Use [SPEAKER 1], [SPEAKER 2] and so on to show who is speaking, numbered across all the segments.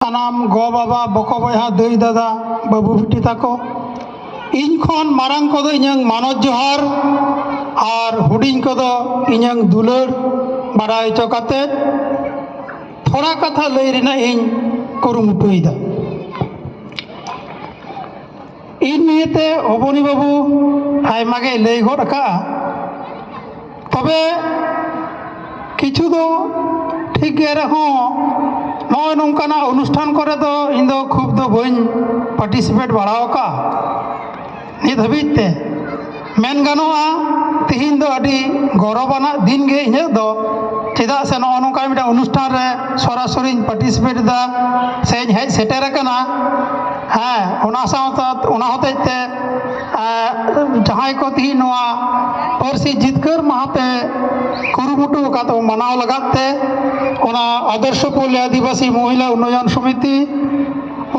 [SPEAKER 1] सानाम गो बाबा बको बयहा दाई दादा बाबू बिटी ताको इन खन मारांग को इᱧᱟᱹᱝ मानद जोहार और हुडिंग को इᱧᱟᱹᱝ दुलार बाराय चो काते थोड़ा कथा लई रेना इन कुरुमुटुइदा इन नियते अबनी बाबू आयमागे लई गड का तबे किछु दो ठीक गे रहो नय नौकाना अनुष्ठान करे दो इन दो खूब दो बइन पार्टिसिपेट बाड़ाव का नित हबीते मेन गानोआ तिहिन दो अडी गौरवाना दिन गे इᱧᱟᱹᱜ दो चेदा से नय नौका मिटा अनुष्ठान रे सरासरि पार्टिसिपेट दा से हेज सेटेर कना हाँ ओना साथ ओना होतेते जहां को तिहिन नोआ पार्सी जितकर माहते कुरुमुटु का तो मनाव लगाते ओना आदर्श पल्ली आदिवासी महिला उन्नयन समिति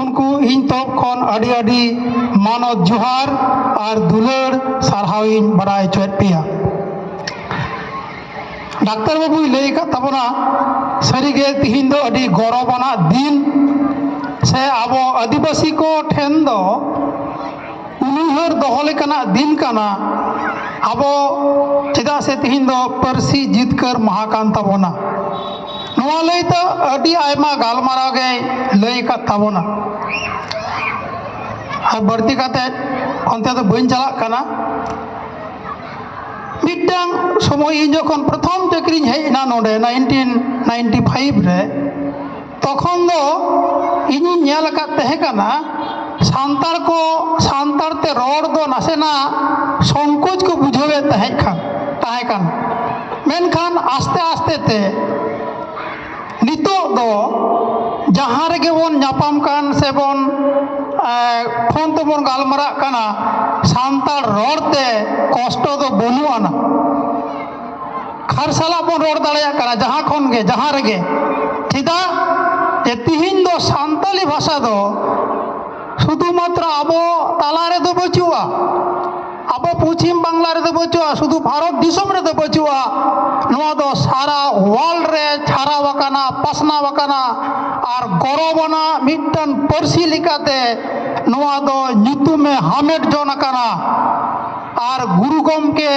[SPEAKER 1] उनको इन तब खन अडी अडी मानद जोहार और दुलार सारहाविन बड़ाई चोट पिया डाक्टर बाबू लई का तबना सारिगे तिहिन दो अडी गौरवाना दिन से आबो आदिवासी को ठेन दो उनुहर दोहलेकना दिन कना आबो चेदा से तिहिन दो पार्सी जितकर महा कान तबना नोआ लई तो अडी आयमा गालमाराव गे लई का तबना और बढ़ती काते अन्ते तो बइन चला कना मिटांग समय इन जखन प्रथम चाकरी हेजना नोडे 1995 रे तखन दो इन नेल का तहे कना सांतार को सांतार ते रोड दो नासेना संकोच को बुझावे तहे खान मेनखान आस्ते आस्ते ते नितो दो जहाँ रेगे बन नापाम कान से बन फोन तो बन गालमारा काना सांतार रोड ते कष्ट दो बनुआना खारसाला बन रोड दाड़िया काना जहाँ खन गे जहाँ रेगे चेदा जे तिहिन दो सांताली भाषा दो शुधुमात्र आबो तालारे दो बचुआ आबो पश्चिम बांगला रे दो बचुआ शुधु भारत दिसम रे दो बचुआ नोआ दो सारा वर्ल्ड रे छारा वकाना पासना वकाना और गौरवना मिटन पार्सी लिकाते नोआ दो ᱧᱩᱛᱩᱢে हामेट जोन काना और गुरु गमके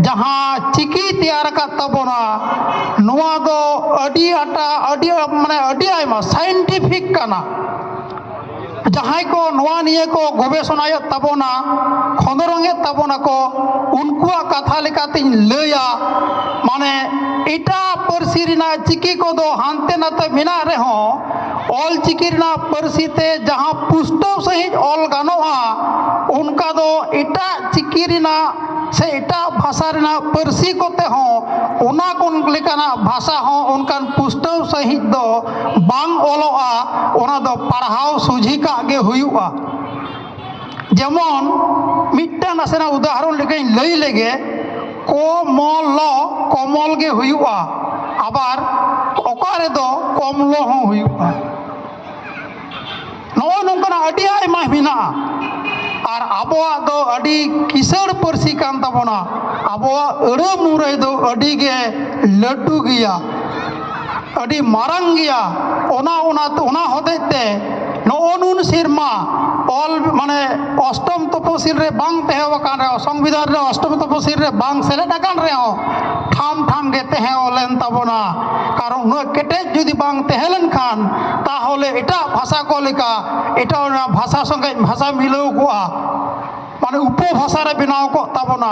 [SPEAKER 1] जहाँ चिकी तैयार का तबना नोआ दो अडी आटा अडी माने अडी आयमा साइंटिफिक काना जहाँ को नोआ निये को गवेषणा तबना खंदरंगे तबना को उनकुआ कथा लेकाते लया माने इटा पार्सी रिना चिकी को दो हानते नाते मिना रेहो ऑल चिकी रिना पार्सी ते जहाँ पुष्टव सहित ऑल गानोआ उनका दो इटा चिकी रिना से इटा भाषा रिना पार्सी कोते हो उना कोन लेकाना भाषा हो उनकान पुष्टव सहित दो बांग ओलोआ उना दो पढ़ाव सुझी का आगे हुआ जेमन मिट्टा नासेना उदाहरण लेकिन लई लेगे कोमल कमल गे हुआ आबार ओकारे दो कमलो हो हुआ नोआ नोंकना अडी आयमा मिना और आबोआ दो अडी किसड़ पार्सी कान तबना आबोआ अड़ा मुरई दो अडी गे लड्डू गिया अडी मारांग गिया ओना होतेते नोनुन सिरमा ऑल माने अष्टम तपसिल रे बांग तहेव कान रे संविधान रे अष्टम तपसिल रे बांग सेलेट कान रे हो ठाम ठाम गे तहेव लेन तबना कारण उन केटेज जुदी बांग तहेलन खान ताहले एटा भाषा को लेका एटा भाषा संगे भाषा मिलाव कोआ माने उपभाषा रे बनाव को तबना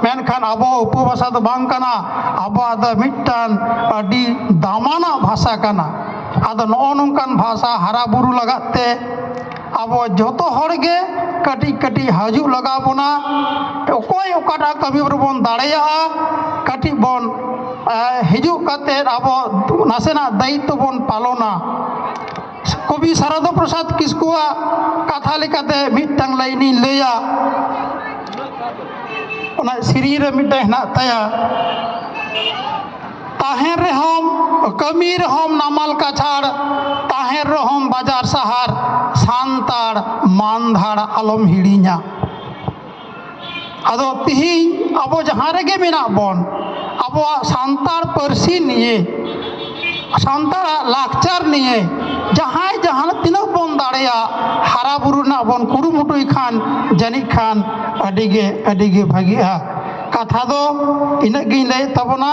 [SPEAKER 1] मेनखान आबो उपभाषा दो बांग काना आबो आदा मिटान अडी दामाना भाषा काना आदा नौ नौकान भाषा हारा बुरु लगाते आबो जोतो हरगे कटी कटी हाजू लगा बोना ओकोय ओकाटा कमी बन दाड़िया कटी बन हिजू काते आबो नासेना दायित्व बन पालना कवि शारदा प्रसाद किस्कुआ कथा लेकाते मिटांग लाइनी लैया ओना सिरी रे मिटा हेना ताया ताहेर रेहम कमी रेहम नामाल काछाड़ ताहेर रेहम बाजार शहर सांताड़ मानधाड़ आलम हिड़ीना आदो तिहिन आबो जहाँ रेगे मेना बन आबो सांताड़ पार्सी निये सांताड़ लाकचार निये जहाँ जहाँ तीनक बन दाड़ेया हारा बुरुना बन कुरुमुटुई खान जानिक खान अडिगे भागिया कथा दो इनक गिन लय तबना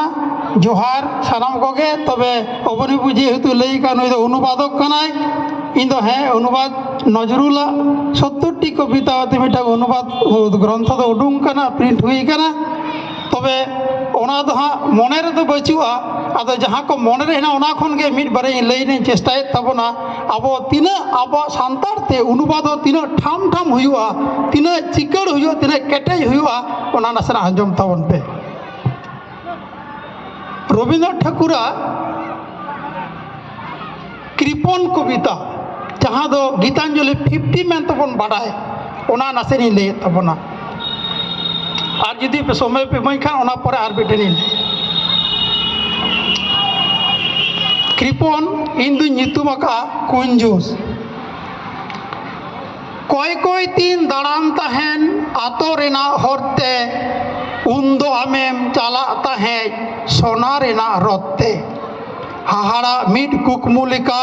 [SPEAKER 1] जोहार सानाम कोगे तबे अबनी बुझे हेतु लई का नई दो अनुवादक कनाय इन दो है अनुवाद नजरुल्ला 70टी कविता अति मिटा अनुवाद ग्रंथ दो उडुंग कना प्रिंट हुई कना तबे ओना दो हाँ मने रे दो बचुआ आदो जहाँ को मने रे ना ओना खन के मिट बारे लई ने चेष्टाय तबना अब तीना अब सांतार ते अनुवाद तीना ठाम ठाम हुआ तीना चिकड़ हुआ तीना केटेज हुआ ओना नसना अंजम तबन पे रवींद्रनाथ ठाकुरा कृपन कविता जहाँ दो गीतांजलि 50 में तबन बाडाय ओना नसेनी ले तबना और जुदी पे समय पे मैं खान ओना पर आर बेटेनी कृपन इन दु नितुमका कुंजुस कोई कोई तीन दाड़ान तहन आतो रेना होरते उन्दो आमेम चाला तहे सोना रेना रोते हाहाड़ा मिट कुकमुलिका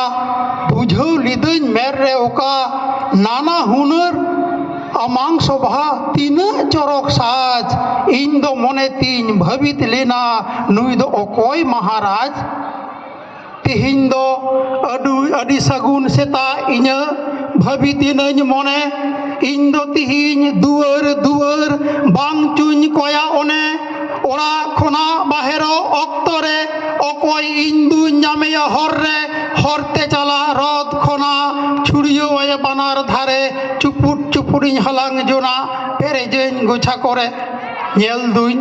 [SPEAKER 1] बुझौ लिदुन मेर रे ओका नाना हुनर अमांग शोभा तीन चरक साज इन दो मने तीन भवित लेना नुई दो अकोय महाराज तिहिन दो अडी सगुन सेता इन भवितिन मने इन दो तिहिन दुआर दुआर बांग चुन कोया ओने ओरा खोना बाहेरो अक्तरे अकोय इन दु नामेया हरते चला रद खोना छुड़ियो आया बानार धारे चुपुट चुपुरिन हलांग जोना पेरेजेन गोछा करे नेल दुइन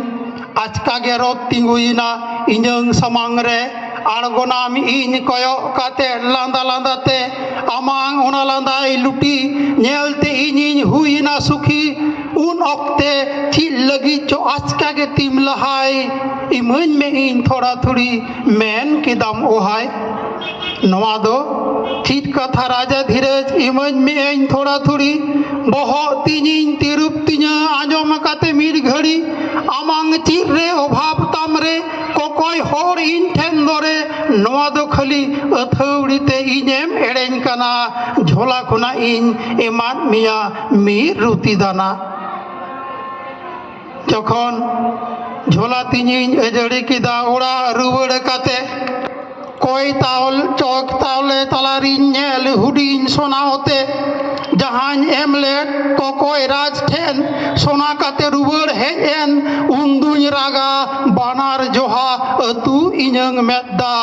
[SPEAKER 1] आजका गे रद तिंगुइना इनंग समांग रे आड़गोनाम इन कयो काते लांदा लांदाते आमांग ओना लांदाई लुटी नेलते इनिन हुइना सुखी उन अक्ते चिल लगी चो आजका गे तिम लहाय इमन में इन थोड़ा थोड़ी मैन के दाम ओहाय नवा दो चित कथा राजा धीरज इमन में इन थोड़ा थोड़ी बहो तीनिन तिरुप तिना आजम काते मीर घड़ी आमांग चिर रे अभाव ताम रे कोकोय होर इन ठेन दरे नवा दो खली अथौड़ीते इनेम एड़ेन कना झोला खुना इन एमान मिया मीर रुति दाना जखन झोला तिनिन एजड़ी किदा ओड़ा रुवड़ काते कोई तावल चौक तावले तलारिन नेल हुडीन सोना होते जहां एमलेट कोकोय राज ठेन सोना काते रुवड़ हेन उन्दुन रागा बानार जोहा अतु इनंग मेदा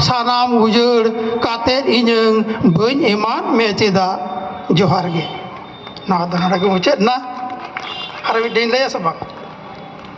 [SPEAKER 1] सानाम उजड़ काते इनंग बन एमान मेचेदा जोहार गे ना दनाड़ा के मुचेद ना आर मिडिन ले सबा